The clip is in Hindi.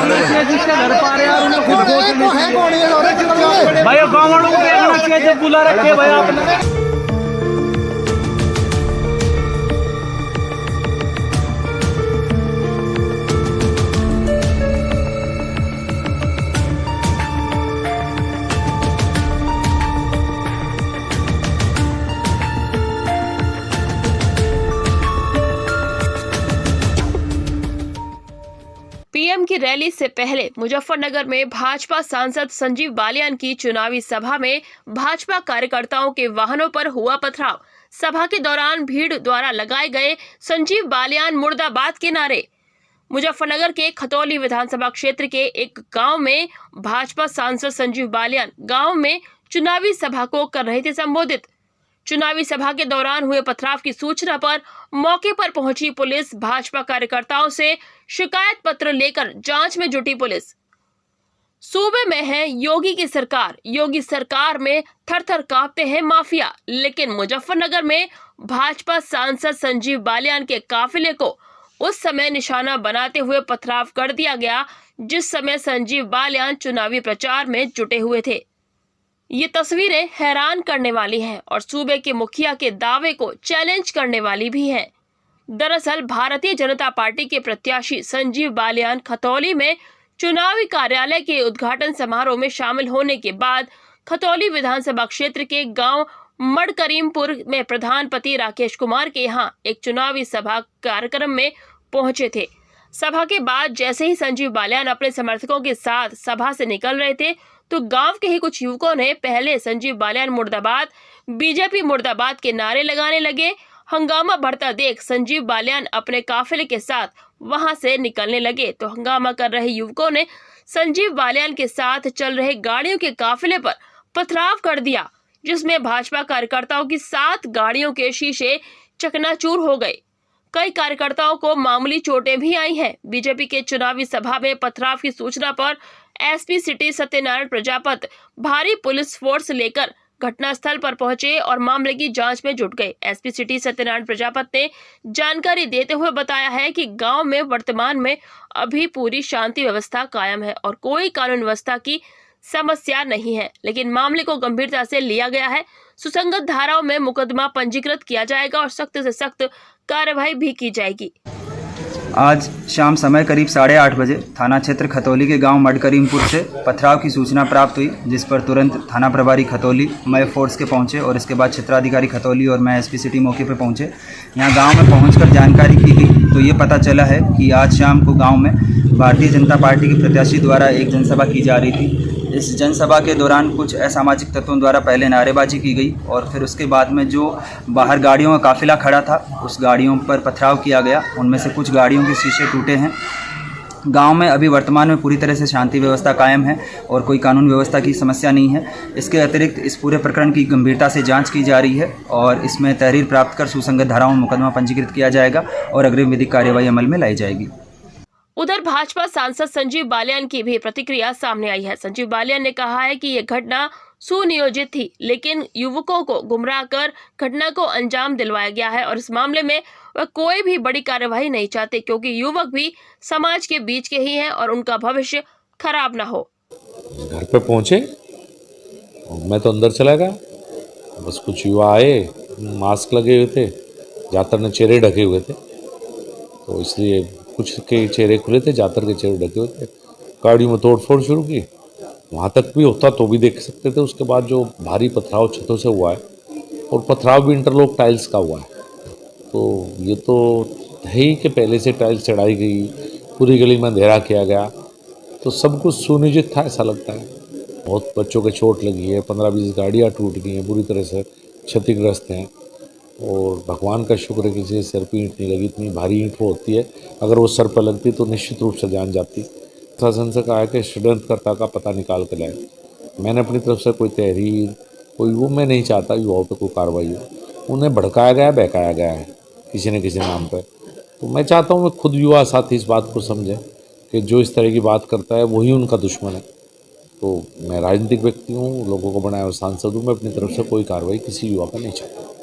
जिसके घर पा रहे हैं उन्हें खुद तो है कौन ये भाई गाँव वालों को देखना चाहिए जब बुला रखे भाई आपने। पीएम की रैली से पहले मुजफ्फरनगर में भाजपा सांसद संजीव बालियान की चुनावी सभा में भाजपा कार्यकर्ताओं के वाहनों पर हुआ पथराव। सभा के दौरान भीड़ द्वारा लगाए गए संजीव बालियान मुर्दाबाद के नारे। मुजफ्फरनगर के खतौली विधानसभा क्षेत्र के एक गांव में भाजपा सांसद संजीव बालियान गांव में चुनावी सभा को कर रहे थे संबोधित। चुनावी सभा के दौरान हुए पथराव की सूचना पर मौके पर पहुंची पुलिस भाजपा कार्यकर्ताओं से शिकायत पत्र लेकर जांच में जुटी पुलिस। सूबे में है योगी की सरकार, योगी सरकार में थर थर कांपते हैं माफिया, लेकिन मुजफ्फरनगर में भाजपा सांसद संजीव बालियान के काफिले को उस समय निशाना बनाते हुए पथराव कर दिया गया जिस समय संजीव बालियान चुनावी प्रचार में जुटे हुए थे। ये तस्वीरें हैरान करने वाली हैं और सूबे के मुखिया के दावे को चैलेंज करने वाली भी हैं। दरअसल भारतीय जनता पार्टी के प्रत्याशी संजीव बालियान खतौली में चुनावी कार्यालय के उद्घाटन समारोह में शामिल होने के बाद खतौली विधानसभा क्षेत्र के गांव मडकरीमपुर में प्रधानपति राकेश कुमार के यहां एक चुनावी सभा कार्यक्रम में पहुंचे थे। सभा के बाद जैसे ही संजीव बालियान अपने समर्थकों के साथ सभा से निकल रहे थे तो गांव के ही कुछ युवकों ने पहले संजीव बालियान मुर्दाबाद, बीजेपी मुर्दाबाद के नारे लगाने लगे। हंगामा बढ़ता देख संजीव बालियान अपने काफिले के साथ वहां से निकलने लगे तो हंगामा कर रहे युवकों ने संजीव बालियान के साथ चल रहे गाड़ियों के काफिले पर पथराव कर दिया, जिसमें भाजपा कार्यकर्ताओं की 7 गाड़ियों के शीशे चकनाचूर हो गए। कई कार्यकर्ताओं को मामूली चोटें भी आई हैं। बीजेपी के चुनावी सभा में पथराव की सूचना पर एसपी सिटी सत्यनारायण प्रजापत भारी पुलिस फोर्स लेकर घटनास्थल पर पहुंचे और मामले की जांच में जुट गए। एसपी सिटी सत्यनारायण प्रजापत ने जानकारी देते हुए बताया है कि गांव में वर्तमान में अभी पूरी शांति व्यवस्था कायम है और कोई कानून व्यवस्था की समस्या नहीं है, लेकिन मामले को गंभीरता से लिया गया है। सुसंगत धाराओं में मुकदमा पंजीकृत किया जाएगा और सख्त से सख्त कार्रवाई भी की जाएगी। आज शाम समय करीब 8:30 बजे थाना क्षेत्र खतौली के गांव मडकरीमपुर से पथराव की सूचना प्राप्त हुई, जिस पर तुरंत थाना प्रभारी खतौली मैं फोर्स के पहुंचे और इसके बाद क्षेत्राधिकारी खतौली और मैं एसपी सिटी मौके पर पहुंचे। यहां गांव में पहुंचकर जानकारी की गई तो ये पता चला है कि आज शाम को गांव में भारतीय जनता पार्टी के प्रत्याशी द्वारा एक जनसभा की जा रही थी। इस जनसभा के दौरान कुछ असामाजिक तत्वों द्वारा पहले नारेबाजी की गई और फिर उसके बाद में जो बाहर गाड़ियों का काफिला खड़ा था उस गाड़ियों पर पथराव किया गया। उनमें से कुछ गाड़ियों के शीशे टूटे हैं। गांव में अभी वर्तमान में पूरी तरह से शांति व्यवस्था कायम है और कोई कानून व्यवस्था की समस्या नहीं है। इसके अतिरिक्त इस पूरे प्रकरण की गंभीरता से जांच की जा रही है और इसमें तहरीर प्राप्त कर सुसंगत धाराओं में मुकदमा पंजीकृत किया जाएगा और अग्रिम विधिक कार्यवाही अमल में लाई जाएगी। उधर भाजपा सांसद संजीव बालियान की भी प्रतिक्रिया सामने आई है। संजीव बालियान ने कहा है कि यह घटना सुनियोजित थी, लेकिन युवकों को गुमराह कर घटना को अंजाम दिलवाया गया है और इस मामले में वह कोई भी बड़ी कार्यवाही नहीं चाहते, क्योंकि युवक भी समाज के बीच के ही हैं और उनका भविष्य खराब ना हो। घर पे पहुंचे, मैं तो अंदर चला गया। बस कुछ युवा आए, मास्क लगे हुए थे, ज़्यादातर ने चेहरे ढके हुए थे, तो इसलिए कुछ के चेहरे खुले थे, ज़्यादातर के चेहरे ढके हुए थे। गाड़ी में तोड़फोड़ शुरू की, वहाँ तक भी होता तो भी देख सकते थे। उसके बाद जो भारी पथराव छतों से हुआ है और पथराव भी इंटरलॉक टाइल्स का हुआ है, तो ये तो है ही कि पहले से टाइल्स चढ़ाई गई, पूरी गली में अंधेरा किया गया, तो सब कुछ सुनियोजित था ऐसा लगता है। बहुत बच्चों के चोट लगी है, 15-20 गाड़ियाँ टूट गई हैं, बुरी तरह से क्षतिग्रस्त हैं और भगवान का शुक्र है किसी सिर पर ईंट नहीं लगी। इतनी भारी ईंट वो होती है, अगर वो सर पर लगती तो निश्चित रूप से जान जाती। प्रशासन से कहा है कि षड्यंत्रकर्ता का पता निकाल कर लाए। मैंने अपनी तरफ से कोई तहरीर वो मैं नहीं चाहता युवाओं पर कोई कार्रवाई हो। उन्हें भड़काया गया, बहकाया गया है किसी न किसी नाम पर। तो मैं चाहता हूँ खुद युवा साथी इस बात को समझें कि जो इस तरह की बात करता है वही उनका दुश्मन है। तो मैं राजनीतिक व्यक्ति हूँ, लोगों को बनाया हुआ सांसद हूँ, मैं अपनी तरफ से कोई कार्रवाई किसी युवा पर नहीं चाहता।